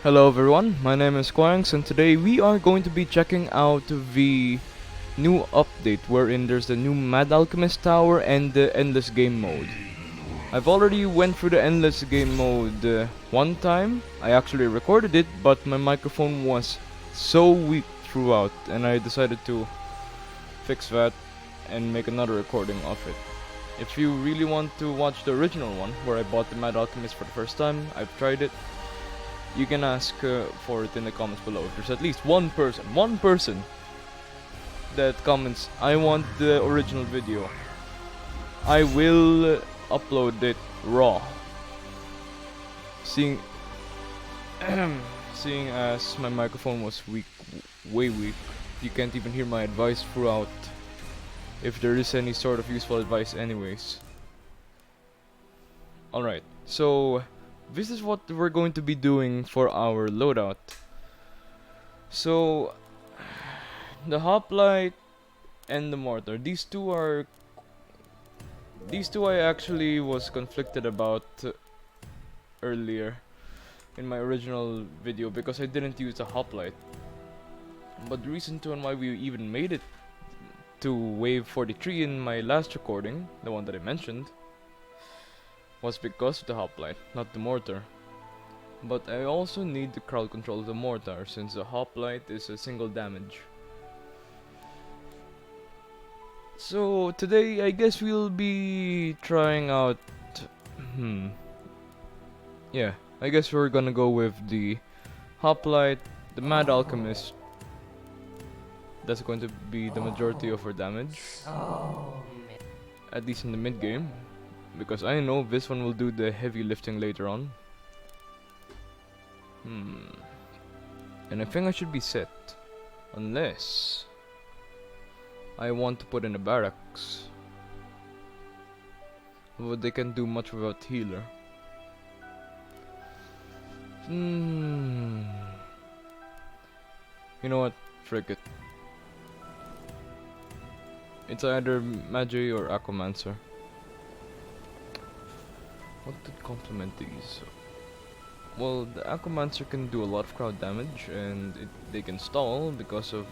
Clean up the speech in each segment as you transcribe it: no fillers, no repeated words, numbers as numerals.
Hello everyone, my name is Quangs and today we are going to be checking out the new update wherein there's the new Mad Alchemist tower and the endless game mode. I've already went through the endless game mode one time. I actually recorded it, but my microphone was so weak throughout and I decided to fix that and make another recording of it. If you really want to watch the original one where I bought the Mad Alchemist for the first time, I've tried it. You can ask for it in the comments below. If there's at least one person that comments, I want the original video, I will upload it raw. Seeing, seeing as my microphone was weak, way weak, you can't even hear my advice throughout. If there is any sort of useful advice, anyways. Alright, so this is what we're going to be doing for our loadout. So, the hoplite and the mortar. These two I actually was conflicted about earlier in my original video because I didn't use the hoplite. But the reason to and why we even made it to wave 43 in my last recording, the one that I mentioned, was because of the hoplite, not the mortar. But I also need the crowd control of the mortar since the hoplite is a single damage. So today I guess we'll be trying out yeah, I guess we're gonna go with the hoplite, the Mad Alchemist. That's going to be the majority of our damage. At least in the mid game. Because I know this one will do the heavy lifting later on. And I think I should be set. Unless I want to put in a barracks. But they can't do much without healer. You know what? Frick it. It's either Magi or Aquamancer. What could complement these? Well, the Aquamancer can do a lot of crowd damage and they can stall because of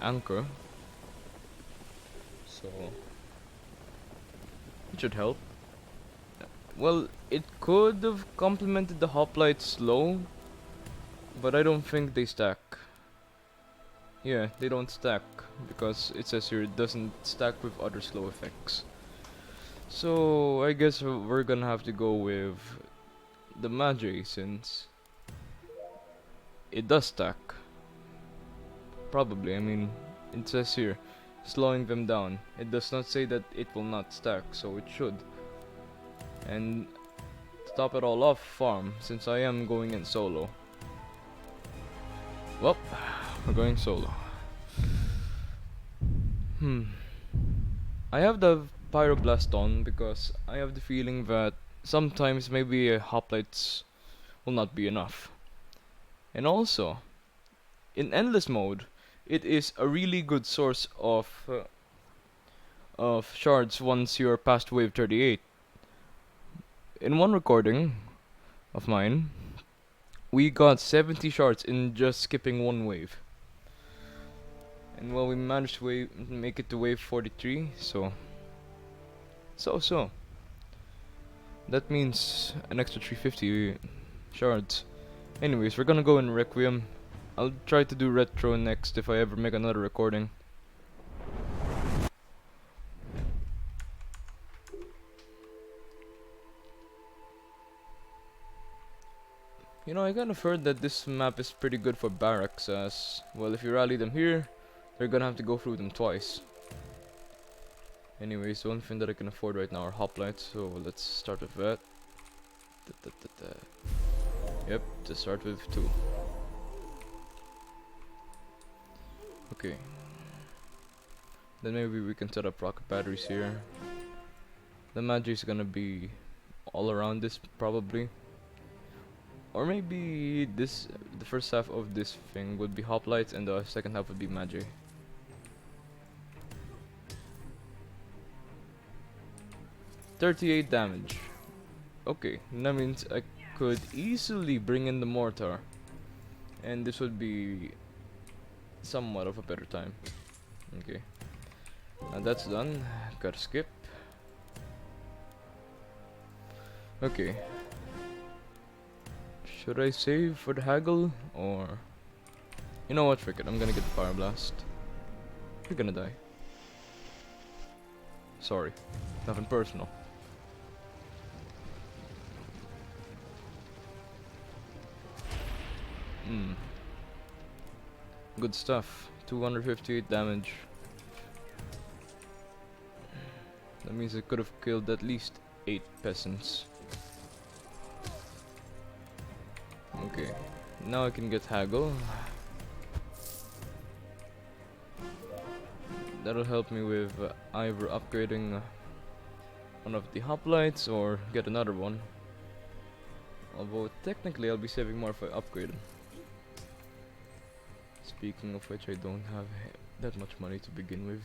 Anchor. So it should help. Well, it could have complemented the hoplite slow, but I don't think they stack. Yeah, they don't stack because it says here it doesn't stack with other slow effects. So I guess we're gonna have to go with the Magi since it does stack. Probably, I mean, it says here slowing them down. It does not say that it will not stack, so it should. And to top it all off, farm, since I am going in solo. Well, we're going solo. I have the Pyroblast on because I have the feeling that sometimes maybe hoplites will not be enough. And also, in endless mode, it is a really good source of shards once you're past wave 38. In one recording of mine, we got 70 shards in just skipping one wave. And well, we managed to make it to wave 43, so. That means an extra 350 shards. Anyways, we're gonna go in Requiem. I'll try to do retro next if I ever make another recording. You know, I kind of heard that this map is pretty good for barracks as, well, if you rally them here, they're gonna have to go through them twice. Anyways, the only thing that I can afford right now are hoplites, so let's start with that. Yep, just start with 2. Okay. Then maybe we can set up rocket batteries here. The Magi is gonna be all around this probably. Or maybe this, the first half of this thing would be hoplites and the second half would be Magi. $38 damage. Okay, that means I could easily bring in the mortar, and this would be somewhat of a better time. Okay, and that's done. Gotta skip. Okay, should I save for the haggle, or you know what, frick it, I'm gonna get the fire blast. You're gonna die. Sorry, nothing personal. Good stuff. 258 damage. That means I could have killed at least 8 peasants. Okay, now I can get haggle. That'll help me with either upgrading one of the hoplites or get another one. Although technically I'll be saving more if I upgrade them. Speaking of which, I don't have that much money to begin with.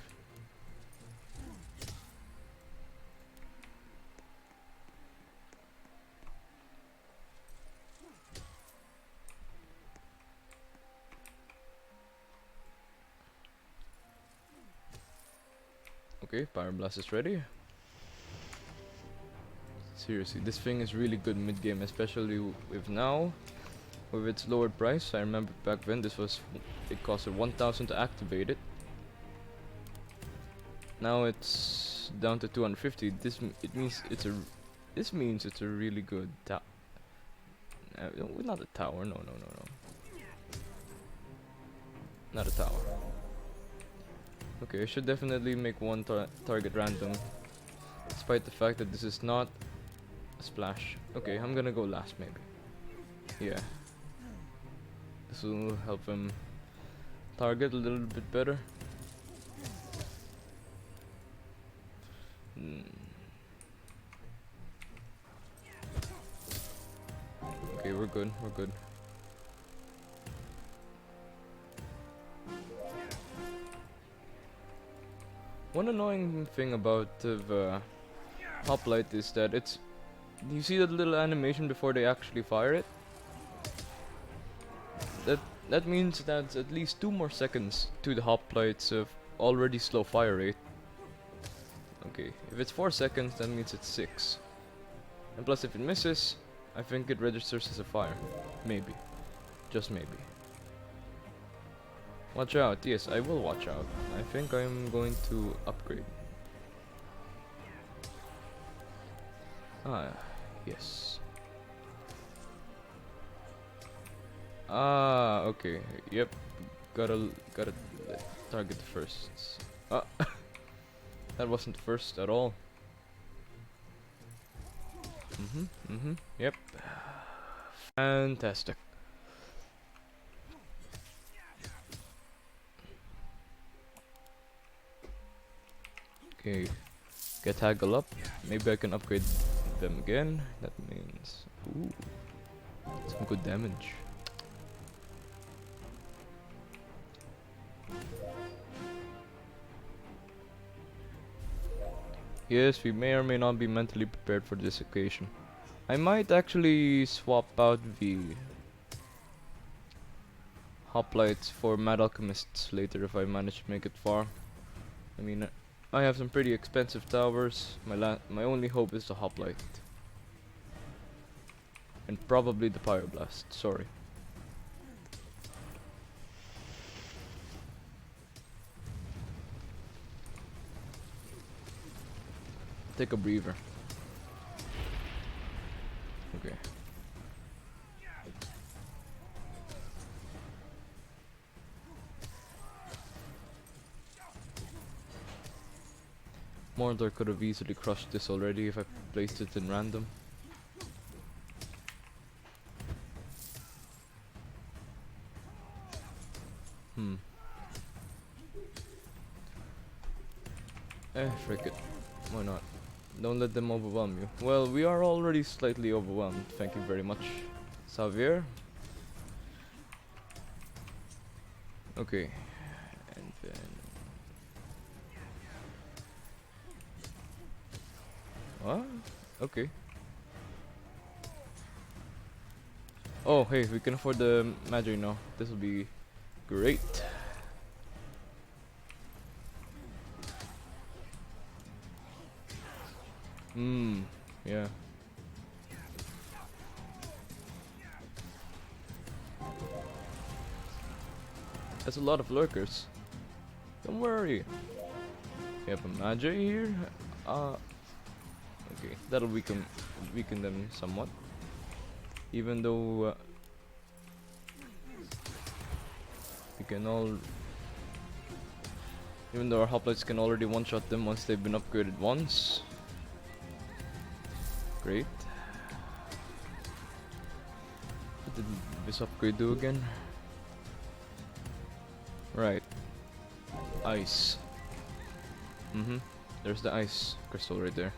Okay, Pyro Blast is ready. Seriously, this thing is really good mid-game, especially with now, with its lowered price. I remember back then it costed 1,000 to activate it. Now it's down to 250. This means it's a really good not a tower. No. Not a tower. Okay, I should definitely make one target random, despite the fact that this is not a splash. Okay, I'm gonna go last maybe. Yeah. This will help him target a little bit better. Okay, we're good. One annoying thing about the hoplite is that you see that little animation before they actually fire it? That means that's at least 2 more seconds to the hoplite's already slow fire rate. Okay, if it's 4 seconds, that means it's 6. And plus if it misses, I think it registers as a fire. Maybe. Just maybe. Watch out. Yes, I will watch out. I think I'm going to upgrade. Ah, yes. Ah, okay. Yep. Gotta target first. Ah, that wasn't first at all. Yep. Fantastic. Okay, get haggle up. Maybe I can upgrade them again. That means, ooh, some good damage. Yes, we may or may not be mentally prepared for this occasion. I might actually swap out the hoplites for Mad Alchemists later if I manage to make it far. I mean, I have some pretty expensive towers. My only hope is the hoplite. And probably the pyroblast, sorry. Take a breather. Okay. Mordor could have easily crushed this already if I placed it in random. Frick it. Why not? Don't let them overwhelm you. Well, we are already slightly overwhelmed. Thank you very much, Xavier. Okay. And then... what? Okay. Oh, hey, we can afford the magic now. This will be great. Yeah. That's a lot of lurkers. Don't worry. We have a magi here. Okay, that'll weaken them somewhat. Even though we can all, even though our hoplites can already one-shot them once they've been upgraded once. Great. What did this upgrade do again? Right. Ice. There's the ice crystal right there.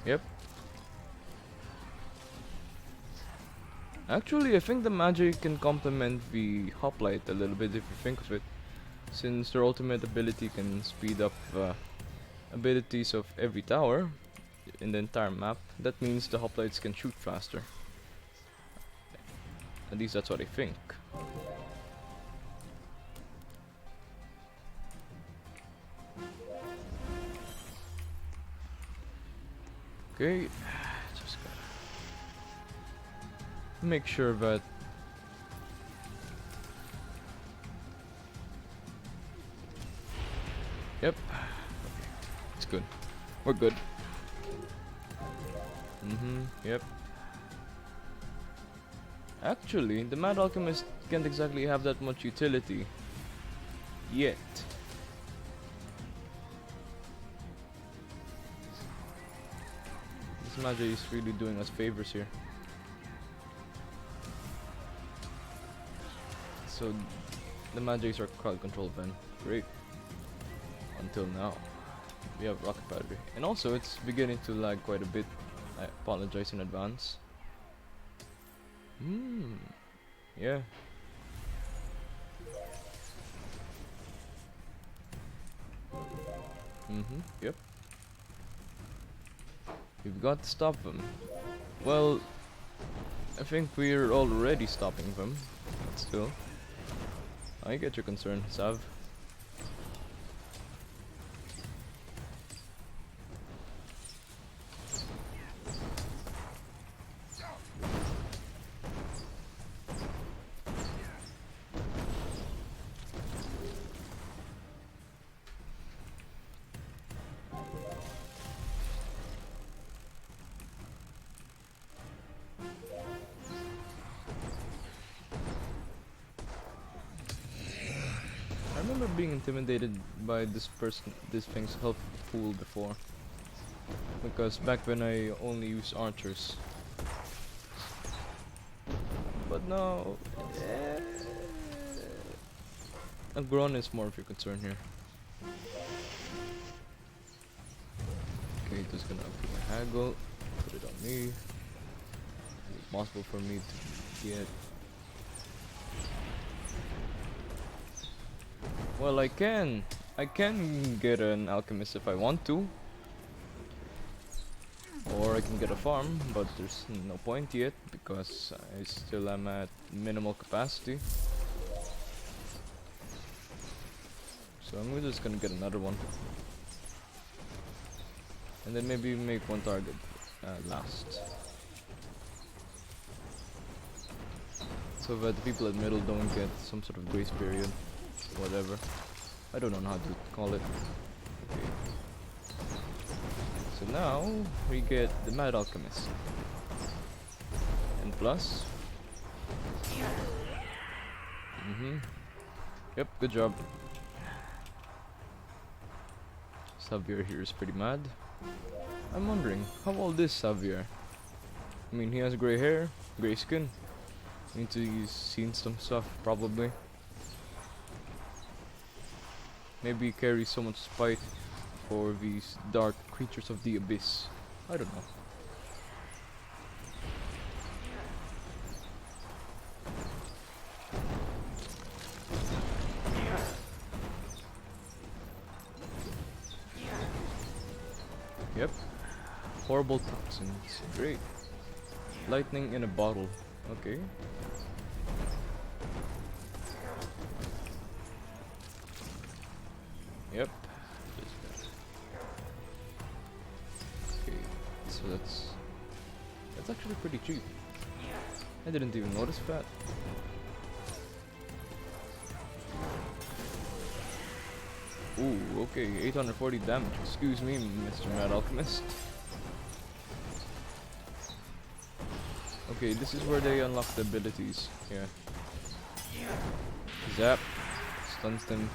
Yep. Actually, I think the magic can complement the hoplite a little bit if you think of it. Since their ultimate ability can speed up abilities of every tower in the entire map, that means the hoplites can shoot faster. At least that's what I think. Okay, just gotta make sure that yep. Okay. It's good. We're good. Yep. Actually, the Mad Alchemist can't exactly have that much utility yet. This magic is really doing us favors here. So the magics are crowd control then. Great. Until now. We have rocket battery. And also it's beginning to lag quite a bit. I apologize in advance. Yeah. Yep. We've got to stop them. Well, I think we're already stopping them. But still. I get your concern, Sav. I remember being intimidated by this thing's health pool before. Because back when I only used archers. But now, Agron is more of your concern here. Okay, just gonna upgrade my haggle, put it on me. It's possible for me to get. Well, I can get an alchemist if I want to. Or I can get a farm, but there's no point yet because I still am at minimal capacity. So I'm just gonna get another one. And then maybe make one target last. So that the people at middle don't get some sort of grace period. Whatever. I don't know how to call it. Okay. So now we get the Mad Alchemist. And plus. Yep, good job. Xavier here is pretty mad. I'm wondering, how old is Xavier? I mean, he has gray hair, gray skin. Means he's seen some stuff, probably. Maybe he carries so much spite for these dark creatures of the abyss. I don't know. Yep. Horrible toxins. Great. Lightning in a bottle. Okay. Yep. Okay. So that's actually pretty cheap. I didn't even notice that. Ooh, okay, 840 damage. Excuse me, Mr. Mad Alchemist. Okay, this is where they unlock the abilities. Yeah. Zap. Stuns them.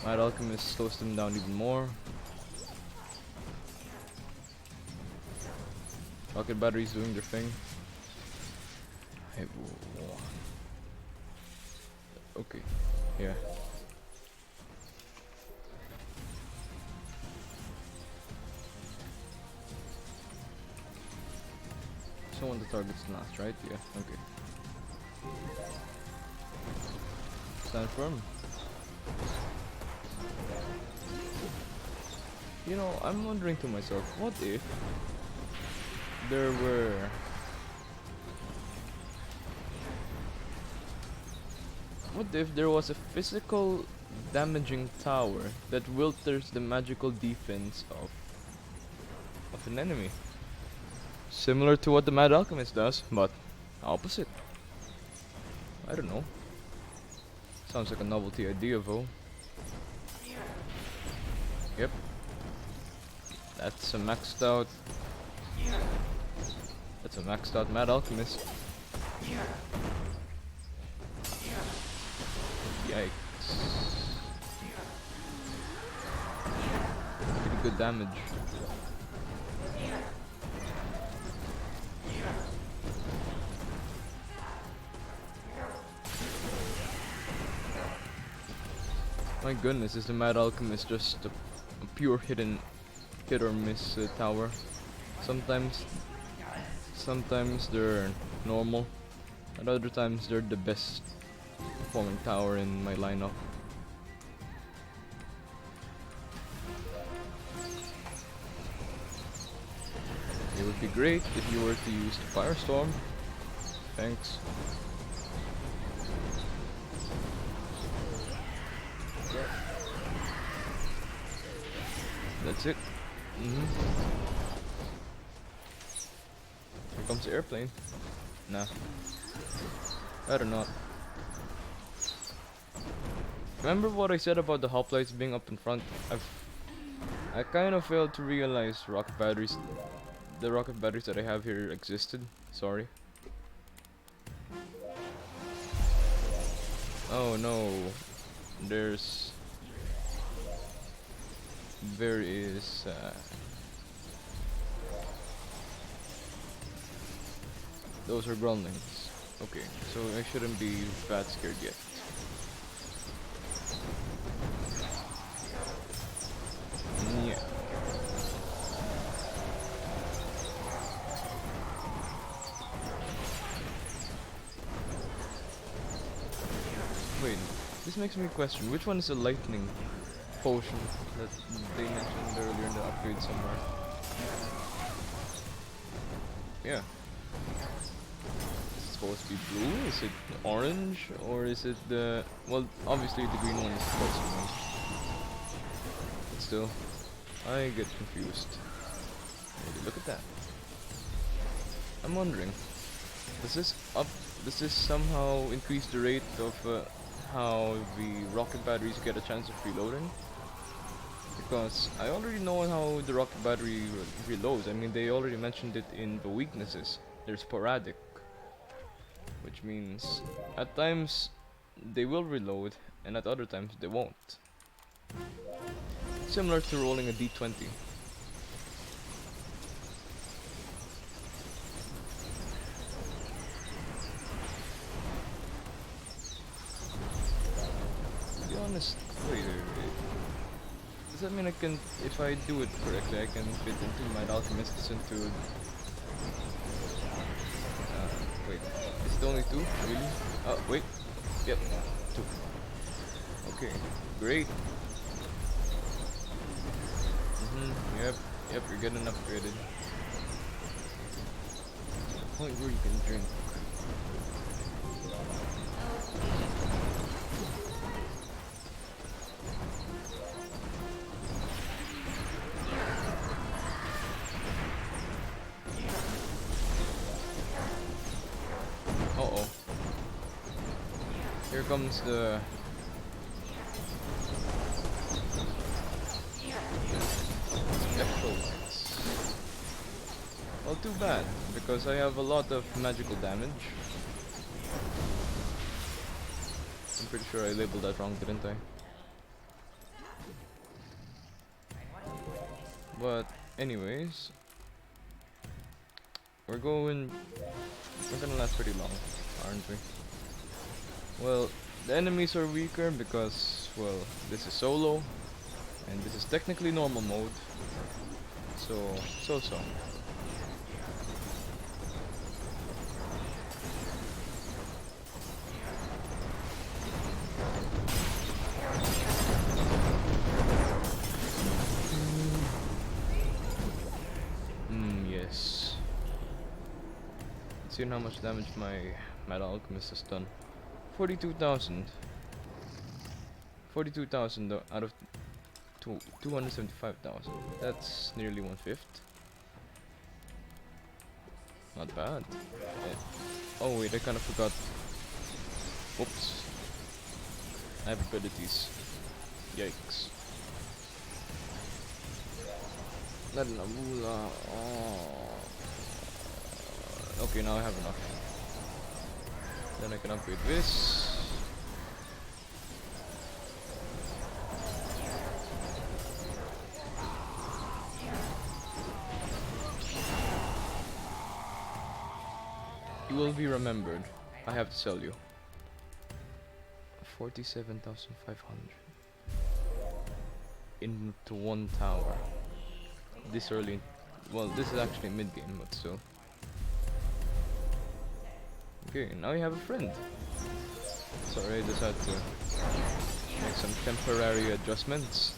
Mad Alchemist slows them down even more. Rocket batteries doing their thing. Hey, okay, yeah. Someone the target's last, right? Yeah, okay. Stand firm. You know, I'm wondering to myself, what if there were was a physical damaging tower that wilters the magical defense of an enemy? Similar to what the Mad Alchemist does, but opposite. I don't know. Sounds like a novelty idea though. Yep. That's a maxed out Mad Alchemist. Yikes. Pretty good damage. My goodness, is the Mad Alchemist just a pure hit or miss tower? Sometimes they're normal, and other times they're the best performing tower in my lineup. It would be great if you were to use the Firestorm. Thanks. That's it. Here comes the airplane. Nah. Better not. Remember what I said about the hoplites being up in front? I kind of failed to realize the rocket batteries that I have here existed. Sorry. Oh no. There is those are gremlins. Okay, so I shouldn't be that scared yet. Yeah. Wait, this makes me question, which one is a lightning potion that they mentioned earlier in the upgrade somewhere? Yeah. Is it supposed to be blue? Is it orange? Or is it the... well, obviously the green one is the closest one. But still, I get confused. Maybe look at that. I'm wondering, does this somehow increase the rate of how the rocket batteries get a chance of reloading? Because I already know how the rocket battery reloads. I mean, they already mentioned it in the weaknesses. They're sporadic, which means at times they will reload and at other times they won't. Similar to rolling a d20. To be honest, wait. Does that mean I can, if I do it correctly, I can fit into my alchemists into... wait, is it only 2? Really? Oh, wait. Yep, 2. Okay, great. Yep, Yep, you're getting upgraded. Point where you can drink. Uh-oh. Here comes the Electrolytes. Well, too bad, because I have a lot of magical damage. I'm pretty sure I labeled that wrong, didn't I? But anyways, we're gonna last pretty long, aren't we? Well, the enemies are weaker because, well, this is solo, and this is technically normal mode. So. Yes. Let's see how much damage my Metal Alchemist has done. 42,000. 42,000 out of 275,000. That's nearly 1/5. Not bad. Oh wait, I kind of forgot. Whoops. I have abilities. Yikes. Not enough. Oh. Okay, now I have enough. Then I can upgrade this. You will be remembered. I have to sell you. 47,500 into one tower. This early. Well, this is actually mid-game, but still. Okay, now you have a friend. Sorry, I just had to make some temporary adjustments.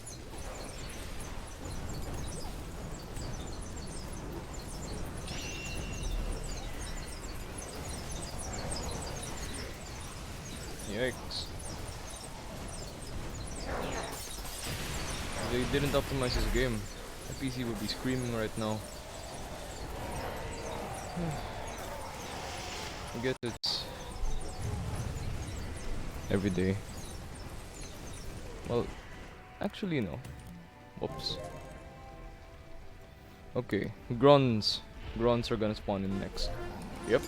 Yikes. If they didn't optimize this game, my PC would be screaming right now. I guess it's every day. Well, actually no. Whoops. Okay, Grons. Grons are gonna spawn in next. Yep.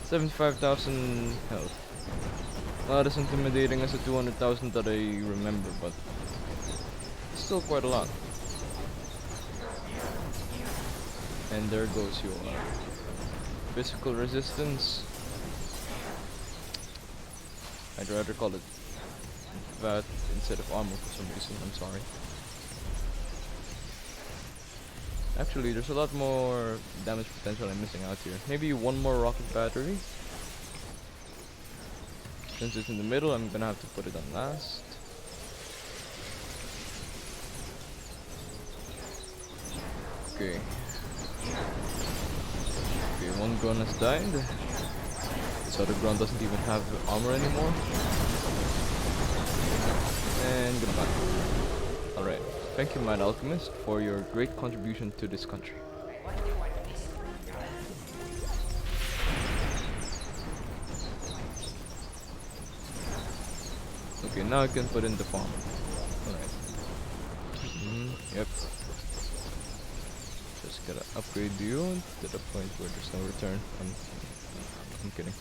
75,000 health. Not as intimidating as the 200,000 that I remember, but still quite a lot. And there goes your physical resistance. I'd rather call it that instead of armor for some reason, I'm sorry. Actually, there's a lot more damage potential I'm missing out here. Maybe one more rocket battery. Since it's in the middle, I'm gonna have to put it on last. Okay. Okay, one Gron has died. This other Gron doesn't even have armor anymore. And goodbye. Alright. Thank you, Mad Alchemist, for your great contribution to this country. Okay, now I can put in the farm. Alright. Yep. Just gotta upgrade you to the point where there's no return. I'm kidding.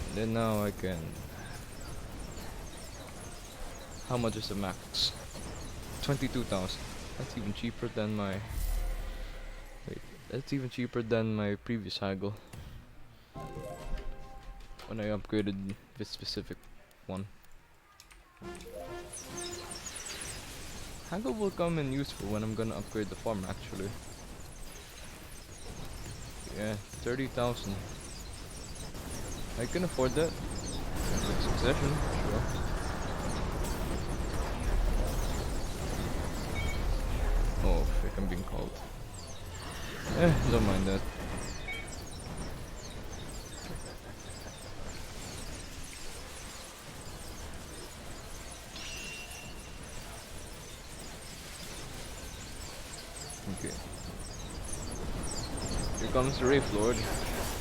And then now I can... How much is the max? 22,000. That's even cheaper than my... Wait, that's even cheaper than my previous haggle. When I upgraded this specific one. Haggle will come in useful when I'm gonna upgrade the farm actually. Yeah, 30,000. I can afford that. With succession, sure. frick, I'm being called. Don't mind that. Okay. Here comes the Wraith Lord.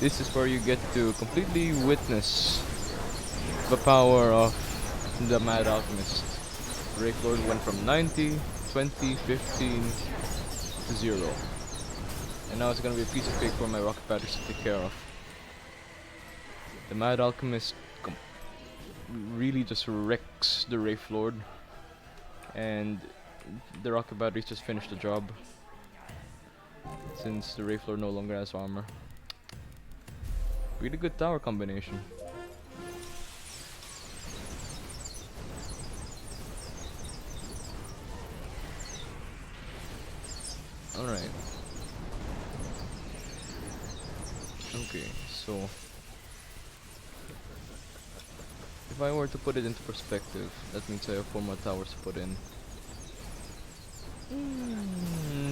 This is where you get to completely witness the power of the Mad Alchemist. Wraith Lord went from 90, 20, 15 to 0. And now it's gonna be a piece of cake for my rocket batteries to take care of. The Mad Alchemist really just wrecks the Wraith Lord. And the rocket batteries just finished the job. Since the Wraith Lord no longer has armor. Really good tower combination. Alright. Okay, so if I were to put it into perspective, that means I have 4 more towers to put in.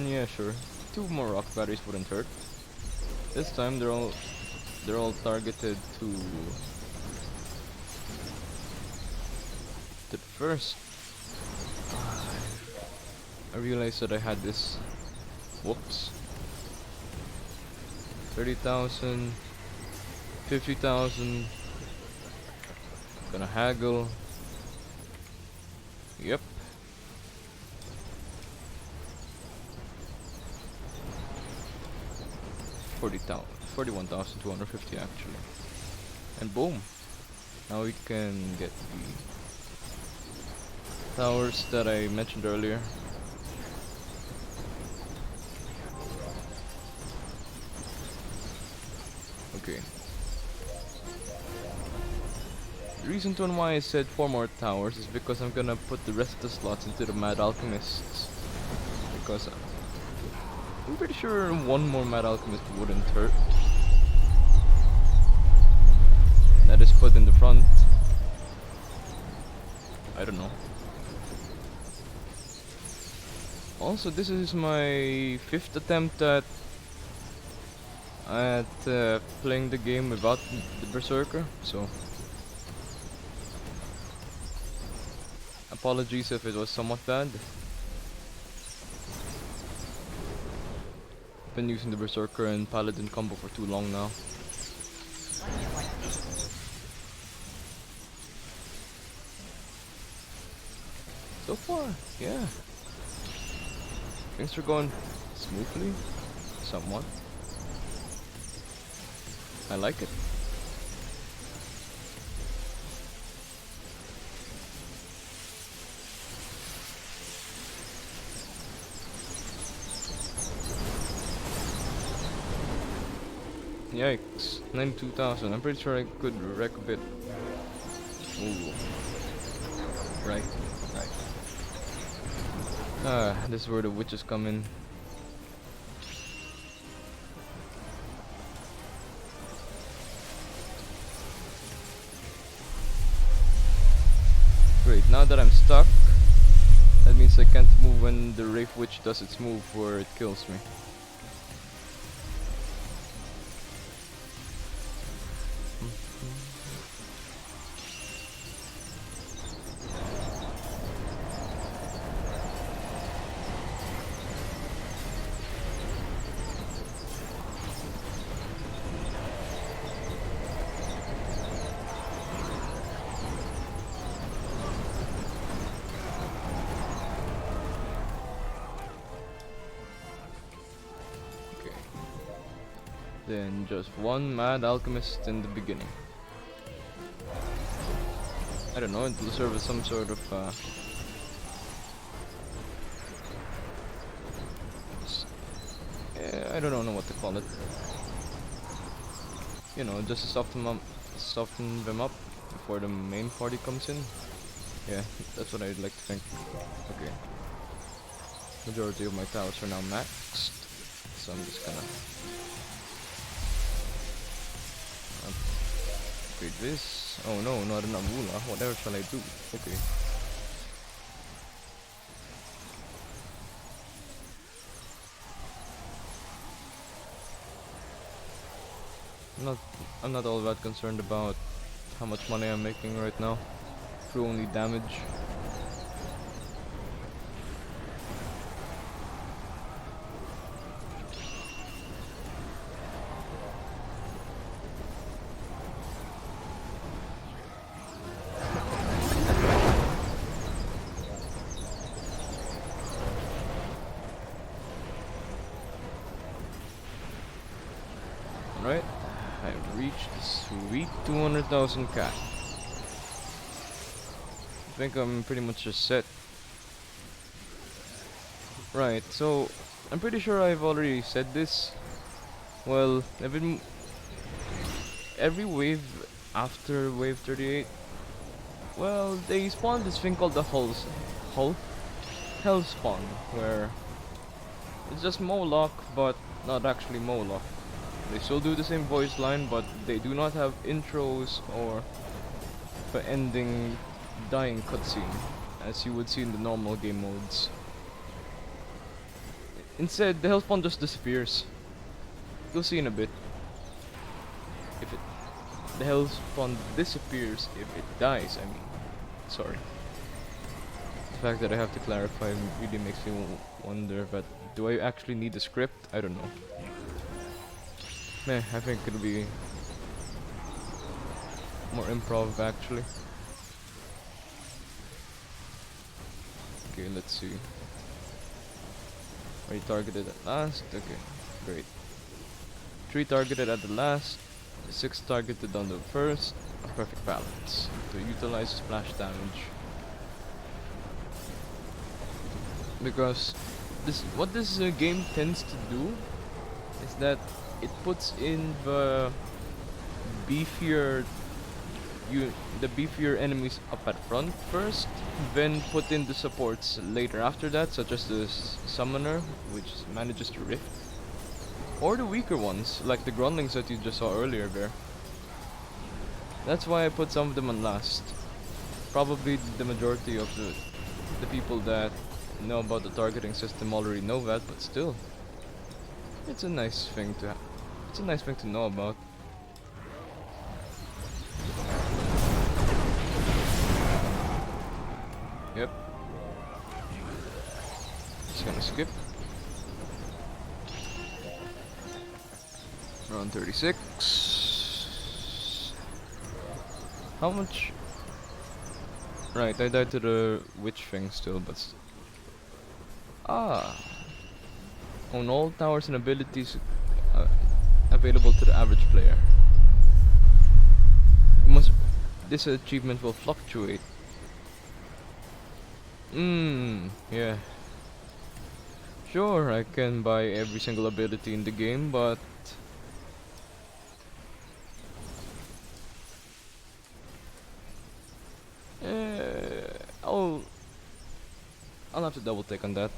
Yeah, sure. 2 more rock batteries wouldn't hurt. This time they're all targeted to the first. I realized that I had this. Whoops. 30,000, 50,000. Gonna haggle. Yep. 41,250 actually. And boom. Now we can get the towers that I mentioned earlier. Okay. The reason to why I said 4 more towers is because I'm gonna put the rest of the slots into the Mad Alchemists. Because I'm pretty sure 1 more Mad Alchemist wouldn't hurt. That is put in the front. I don't know. Also, this is my 5th attempt at playing the game without the Berserker, so apologies if it was somewhat bad. Been using the Berserker and Paladin combo for too long now. So far, yeah. Things are going smoothly, somewhat. I like it. Yikes, 92,000. I'm pretty sure I could wreck a bit. Ooh. Right. This is where the witches come in. Great, now that I'm stuck, that means I can't move when the Wraith Witch does its move where it kills me. Then just 1 Mad Alchemist in the beginning. I don't know, it will serve as some sort of I don't know what to call it. You know, just to soften them up before the main party comes in. Yeah, that's what I'd like to think. Okay. Majority of my towers are now maxed, so I'm just gonna upgrade this. Oh no, not enough Wula. Whatever shall I do? Okay. not I'm not all that concerned about how much money I'm making right now through only damage. Right, I've reached the sweet 200,000 cash. I think I'm pretty much just set. Right, so I'm pretty sure I've already said this. Well, every wave after wave 38. Well, they spawned this thing called the Hull Hell spawn, where it's just Moloch, but not actually Moloch. They still do the same voice line, but they do not have intros or the ending dying cutscene, as you would see in the normal game modes. Instead, the Hellspawn just disappears. You'll see in a bit. If it, the Hellspawn disappears if it dies, I mean. Sorry. The fact that I have to clarify really makes me wonder, but do I actually need a script? I don't know. Meh, I think it'll be more improv actually. Okay, let's see. Are you targeted at last? Okay, great. 3 targeted at the last, 6 targeted on the first. A perfect balance to utilize splash damage. Because what this game tends to do is that it puts in the beefier enemies up at front first, then put in the supports later after that, such as the summoner, which manages to rift, or the weaker ones, like the grunlings that you just saw earlier there. That's why I put some of them on last. Probably the majority of the people that know about the targeting system already know that, but still, it's a nice thing to know about. Yep. Just gonna skip. Round 36. How much? Right, I died to the witch thing still, but own all towers and abilities available to the average player. This achievement will fluctuate. Yeah. Sure, I can buy every single ability in the game, but I'll have to double take on that.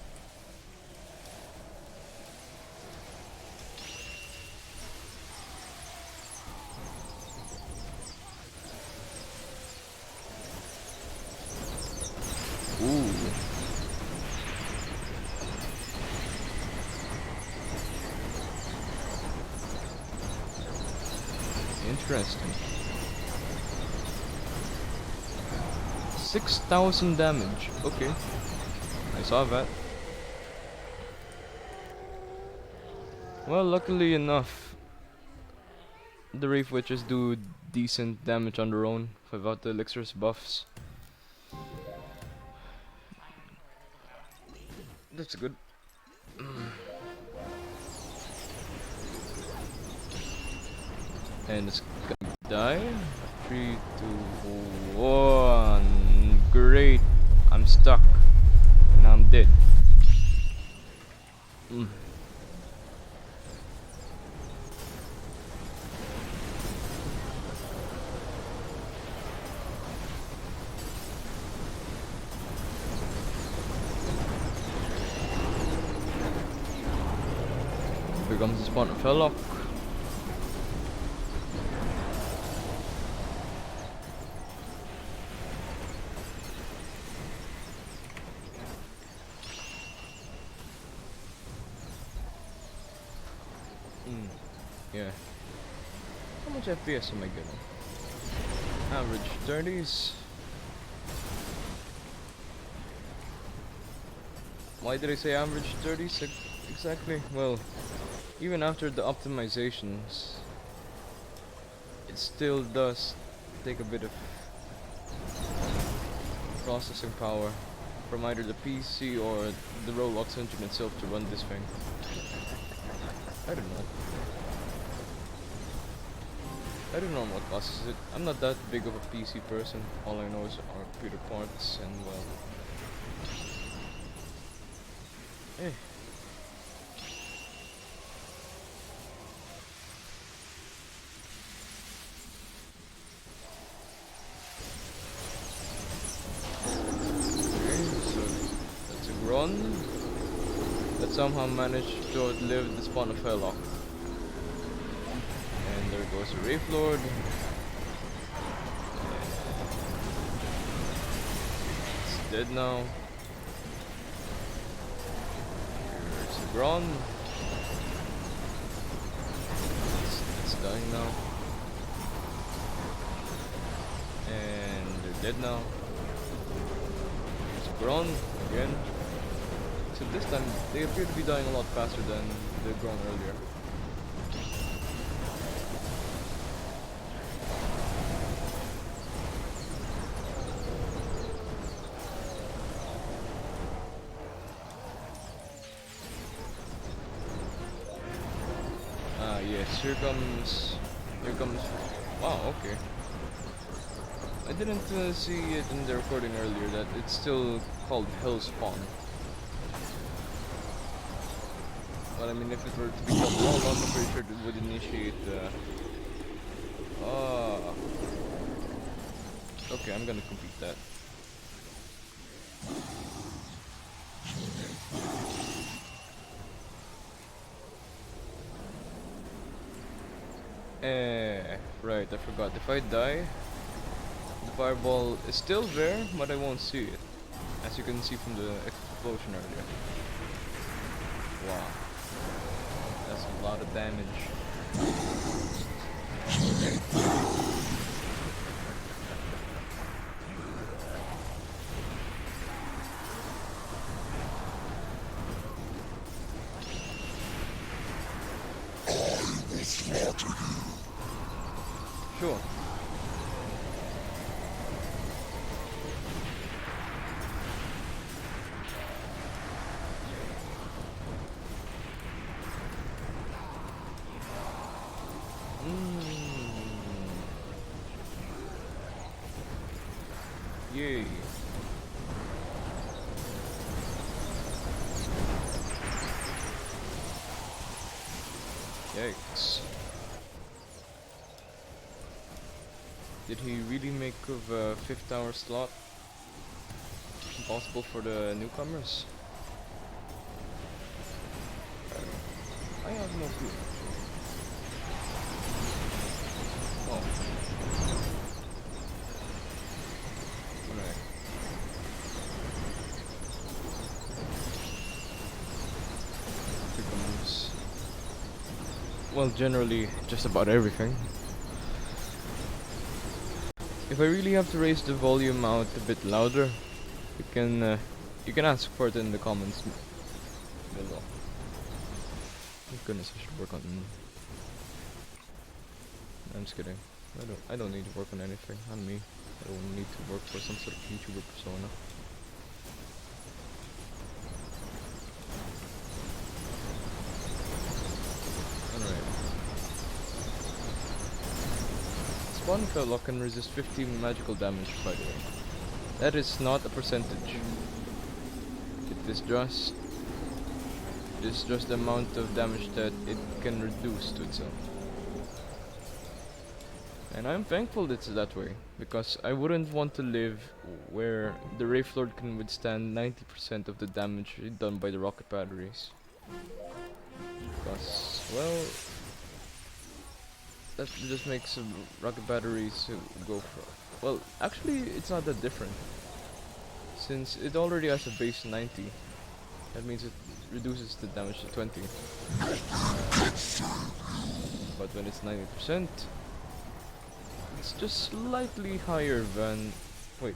Ooh. Interesting. 6,000 damage. Okay. I saw that. Well, luckily enough, the Wraith Witches do decent damage on their own without the elixir's buffs. That's good. And it's gonna die. 3, 2, 1. Great. I'm stuck. Now I'm dead. Becomes the spawn of Helllock. Yeah. much FPS am I getting? Average 30s. Why did I say average 30s exactly? Well, even after the optimizations, it still does take a bit of processing power from either the PC or the Roblox engine itself to run this thing. I don't know. I don't know what causes it. I'm not that big of a PC person. All I know is our computer parts and well. Eh. Okay, so that's a Gron that somehow managed to outlive the spawn of Helllock. And there goes the Wraith Lord. It's dead now. Here's the Gron. It's dying now. And they're dead now. Here's Gron again. So this time they appear to be dying a lot faster than the Gron earlier. Ah yes, here comes, wow, okay. I didn't see it in the recording earlier that it's still called Hellspawn. But I mean, if it were to be called Wall, I'm pretty sure it would initiate okay, I'm gonna complete that. Right, I forgot. If I die, the fireball is still there, but I won't see it. As you can see from the explosion earlier. Wow. That's a lot of damage. Sure. Yay. Yikes. Did he really make of a 5th hour slot impossible for the newcomers? I have no clue. Oh. Alright. Here comes, well, generally just about everything. If I really have to raise the volume out a bit louder, you can ask for it in the comments below. Oh goodness, I should work on. I'm just kidding. I don't need to work on anything. On me. I don't need to work for some sort of YouTuber persona. Alright. Spawn Helllock can resist 50 magical damage, by the way. That is not a percentage. It is just the amount of damage that it can reduce to itself. And I'm thankful it's that way, because I wouldn't want to live where the Wraith Lord can withstand 90% of the damage done by the rocket batteries. Because, well, that just makes rocket batteries go for... Well, actually, it's not that different. Since it already has a base 90, that means it reduces the damage to 20. But when it's 90%, just slightly higher than... Wait,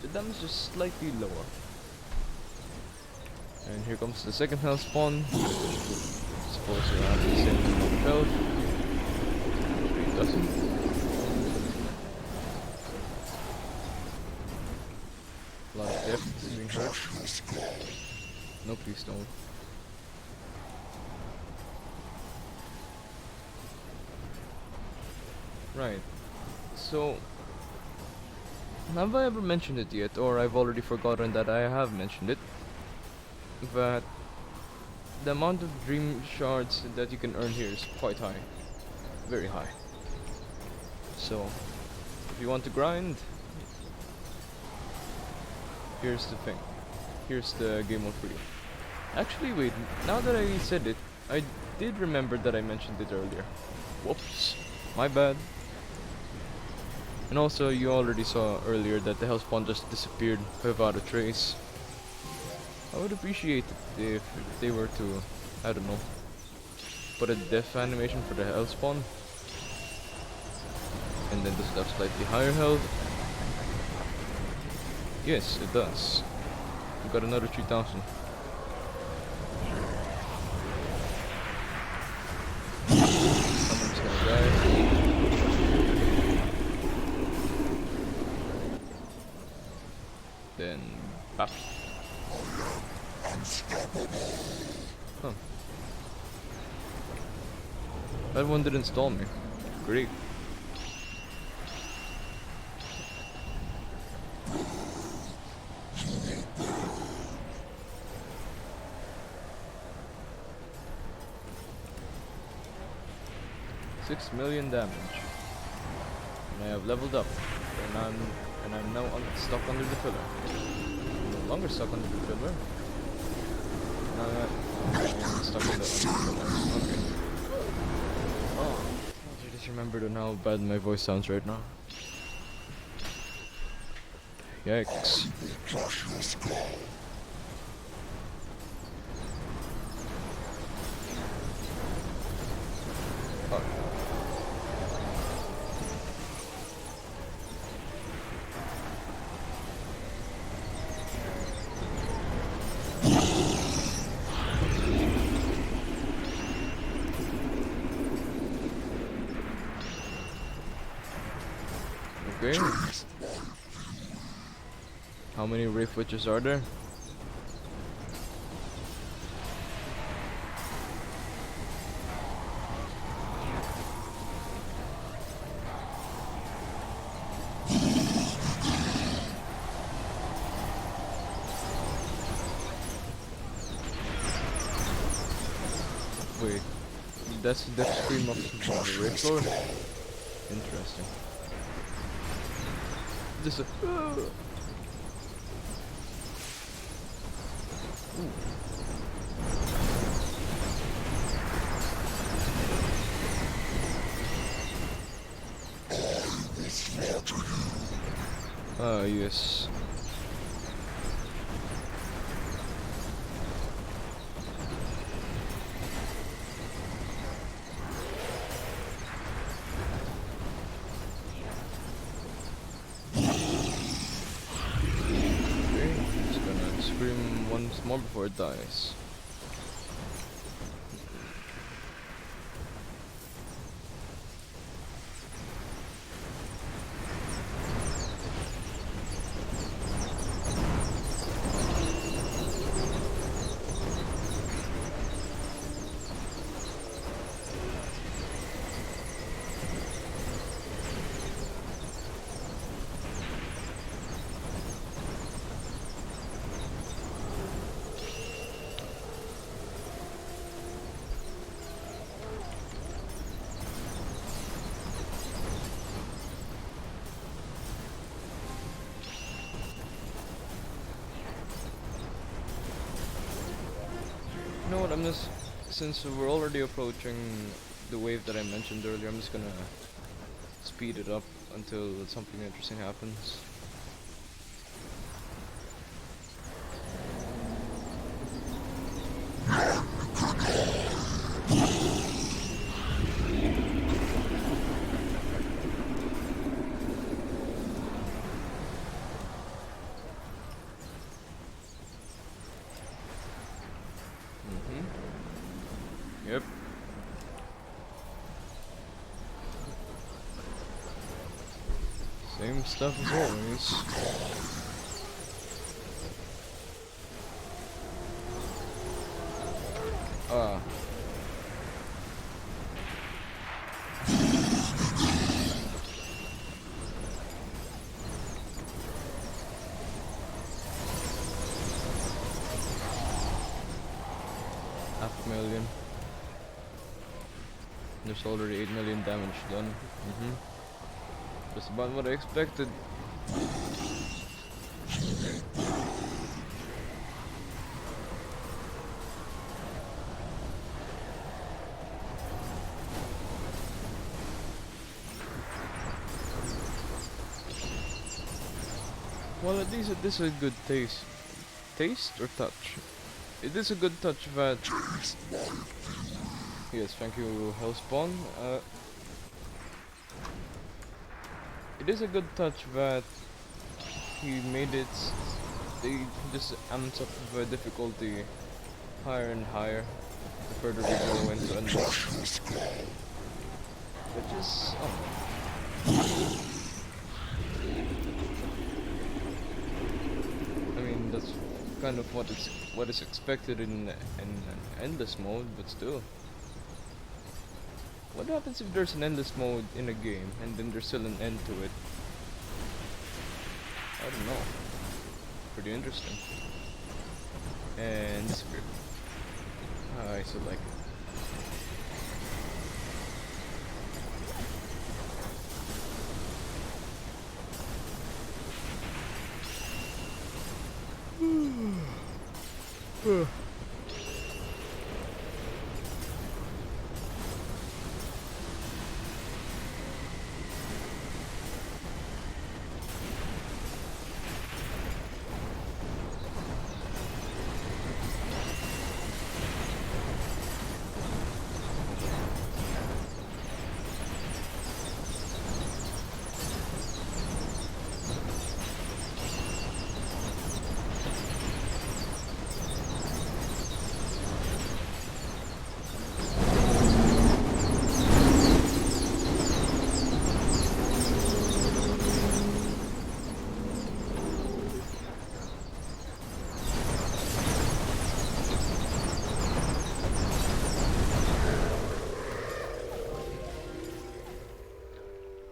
the damage is just slightly lower. And here comes the second health spawn. Supposed to have the same amount of health. Actually, it doesn't. A lot of death being hurt. No, please don't. Right. So, have I ever mentioned it yet, or I've already forgotten that I have mentioned it? That the amount of dream shards that you can earn here is quite high. Very high. So, if you want to grind, here's the thing. Here's the game mode for you. Actually, wait, now that I said it, I did remember that I mentioned it earlier. Whoops. My bad. And also, you already saw earlier that the health spawn just disappeared without a trace. I would appreciate it if they were to, I don't know, put a death animation for the health spawn. And then does it have slightly higher health? Yes, it does. We got another 3000. Someone's gonna die. Then, bap. Huh. That one didn't stall me. Great. $6 million damage. And I have leveled up. And I'm now stuck under the pillar. I'm no longer stuck under the pillar. I'm stuck under the pillar. Okay. Oh, I just remembered on how bad my voice sounds right now. Yikes. Fuck. Okay. How many Wraith Witches are there? Wait, that's the death scream of the Wraith Lord? Interesting. Just a... Ooh. Ah, yes. Scream once more before it dies. You know what, I'm just, since we're already approaching the wave that I mentioned earlier, I'm just gonna speed it up until something interesting happens. Same stuff as always. Ah. $500,000. There's already 8 million damage done. Just about what I expected. Well, at least it is a good taste. Taste or touch? It is a good touch that... Yes, thank you, Hellspawn. It is a good touch that he made it... They just amps up the difficulty higher and higher the further we go into Endless. Which is... I mean, that's kind of what is expected in Endless mode, but still. What happens if there's an Endless mode in a game and then there's still an end to it? I don't know. Pretty interesting. And disappeared. I still like it.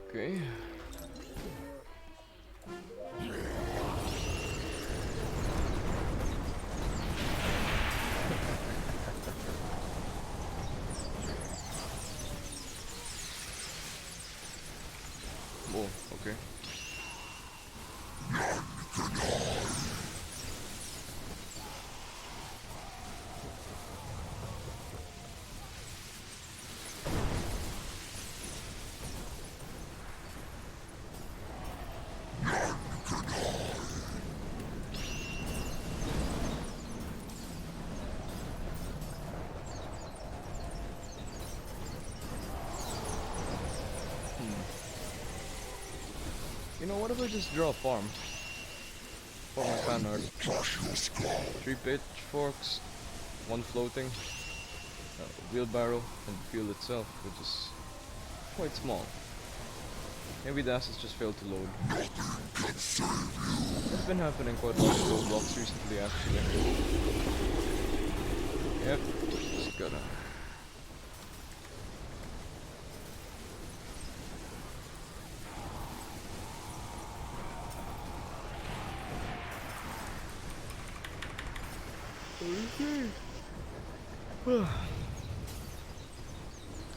Okay. Whoa, okay. You know, what if I just draw a farm? For my fan art. 3 pitchforks, 1 floating, wheelbarrow, and the field itself, which is quite small. Maybe the assets just failed to load. It's been happening quite a lot with Roblox recently, actually. Yep, just gotta...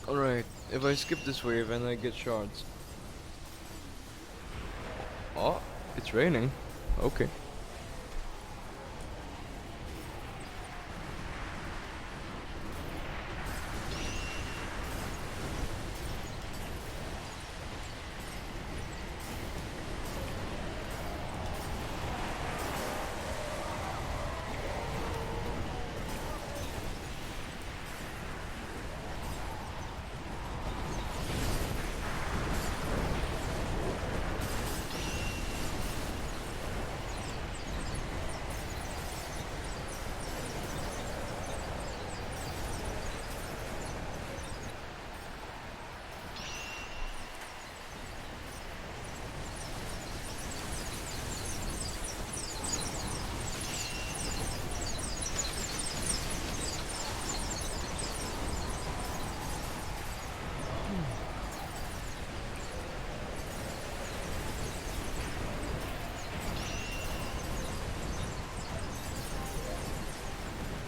Alright, if I skip this wave and I get shards. Oh, it's raining. Okay.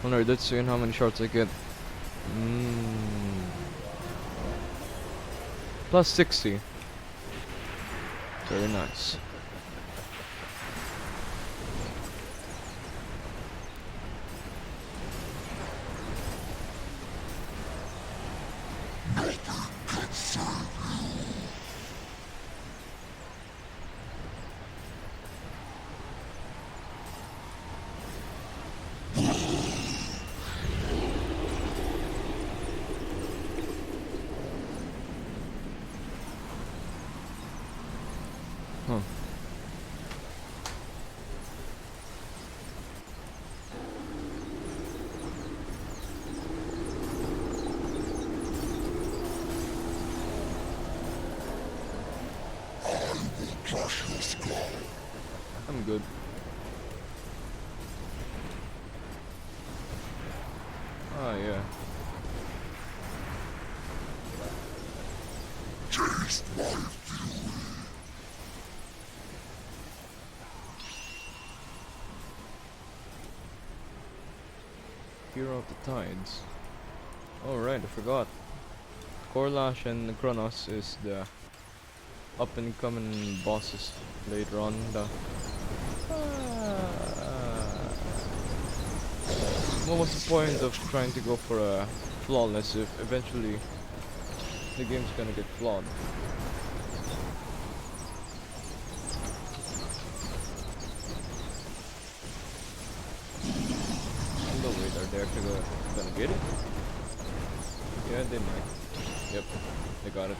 Alright, let's see how many shards I get. Plus 60. Very nice. Huh. I'm good. Ah, yeah. Taste my fury. Hero of the Tides. Oh right, I forgot. Korlash and Kronos is the up and coming bosses later on. What was the point of trying to go for a flawless if eventually the game's gonna get flawed? No wait, are they actually gonna get it? Yeah, they might. Yep, they got it.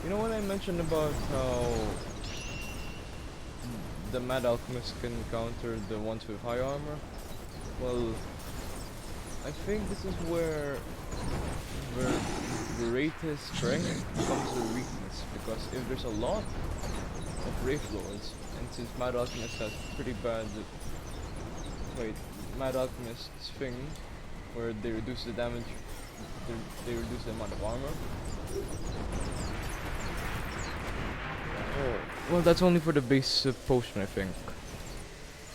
You know what I mentioned about how the Mad Alchemist can counter the ones with high armor? Well, I think this is where greatest strength becomes a weakness, because if there's a lot of Wraith Lords, and since Mad Alchemist has pretty bad... Wait, Mad Alchemist's thing, where they reduce the damage, they reduce the amount of armor. Oh, well that's only for the base potion I think.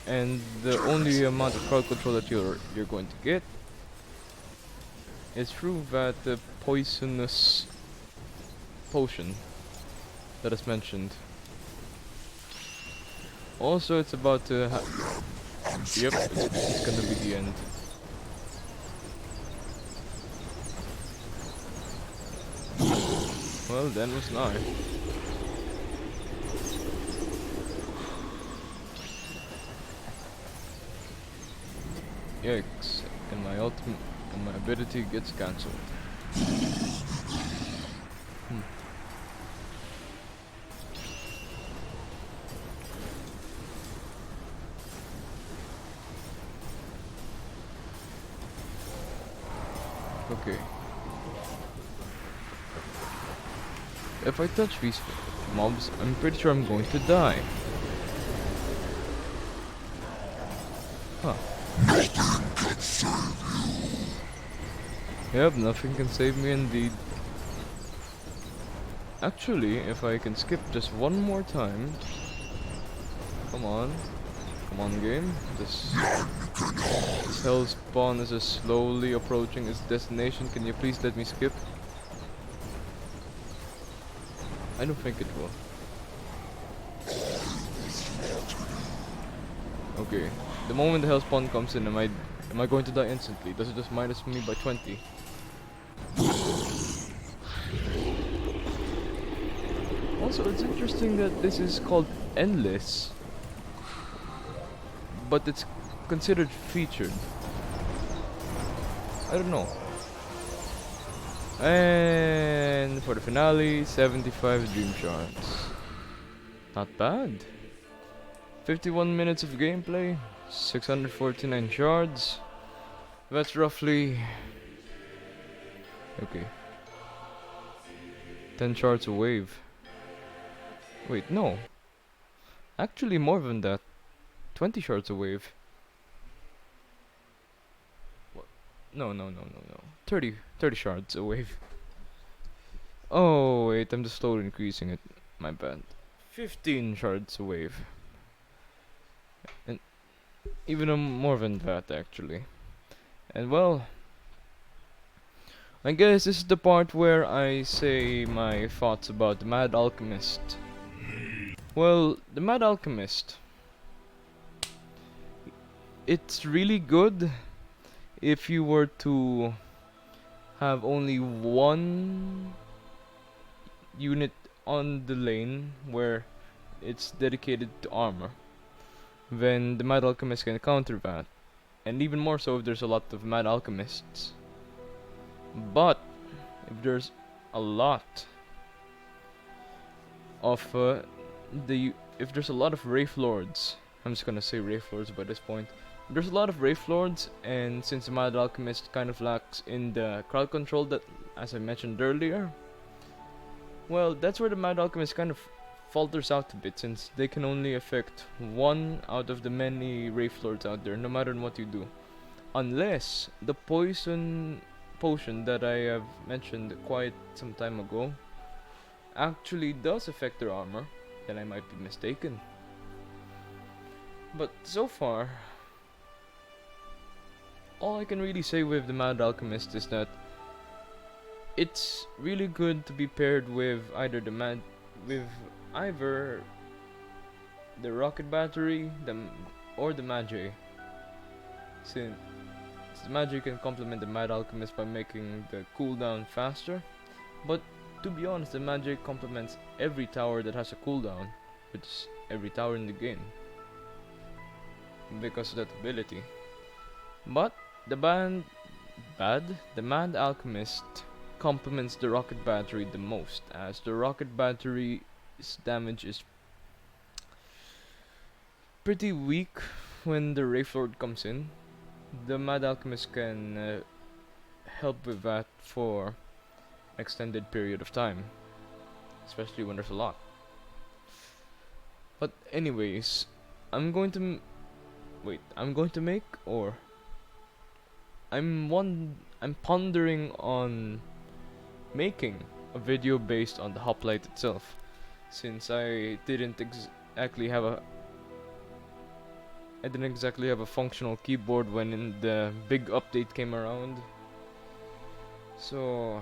And the only amount of crowd control that you're going to get is through that poisonous potion that is mentioned. Also it's about to yep, it's gonna be the end. Well, then was nigh. Yikes, and my ultimate and my ability gets cancelled. Okay. If I touch these mobs, I'm pretty sure I'm going to die. Huh. Yep, nothing can save me indeed. Actually, if I can skip just one more time... Come on. Come on, game. This hell spawn is just slowly approaching its destination. Can you please let me skip? I don't think it will. Okay. The moment the hell spawn comes in, am I going to die instantly? Does it just minus me by 20? Also, it's interesting that this is called endless, but it's considered featured. I don't know. And for the finale, 75 dream shards. Not bad. 51 minutes of gameplay, 649 shards. That's roughly... Okay. 10 shards a wave. Wait, no. Actually more than that. 20 shards a wave. What? No. 30 shards a wave. Oh wait, I'm just slowly increasing it. My bad. 15 shards a wave. And even more than that actually. And well, I guess this is the part where I say my thoughts about the Mad Alchemist. Well, the Mad Alchemist, it's really good if you were to have only one unit on the lane where it's dedicated to armor. Then the Mad Alchemist can counter that. And even more so if there's a lot of Mad Alchemists. But if there's a lot of if there's a lot of Wraith Lords, I'm just gonna say Wraith Lords by this point. There's a lot of Wraith Lords, and since the Mad Alchemist kind of lacks in the crowd control that, as I mentioned earlier, well, that's where the Mad Alchemist kind of falters out a bit, since they can only affect one out of the many Wraith Lords out there, no matter what you do. Unless the poison potion that I have mentioned quite some time ago actually does affect their armor, then I might be mistaken. But so far, all I can really say with the Mad Alchemist is that it's really good to be paired with either the rocket battery, or the Magi. Since the Magi can complement the Mad Alchemist by making the cooldown faster, but to be honest, the Magi complements every tower that has a cooldown, which is every tower in the game, because of that ability. But the Mad Alchemist complements the rocket battery the most, as the rocket battery's damage is pretty weak when the Wraith Lord comes in. The Mad Alchemist can help with that for an extended period of time, especially when there's a lot. But anyways, I'm going to make, or I'm pondering on making a video based on the hoplite itself, since I didn't exactly have a functional keyboard when the big update came around. So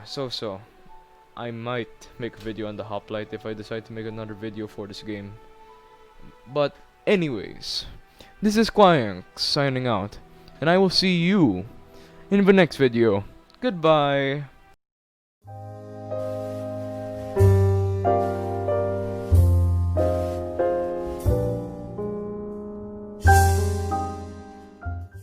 I might make a video on the hoplite if I decide to make another video for this game. But anyways, this is Quank signing out, and I will see you in the next video. Goodbye.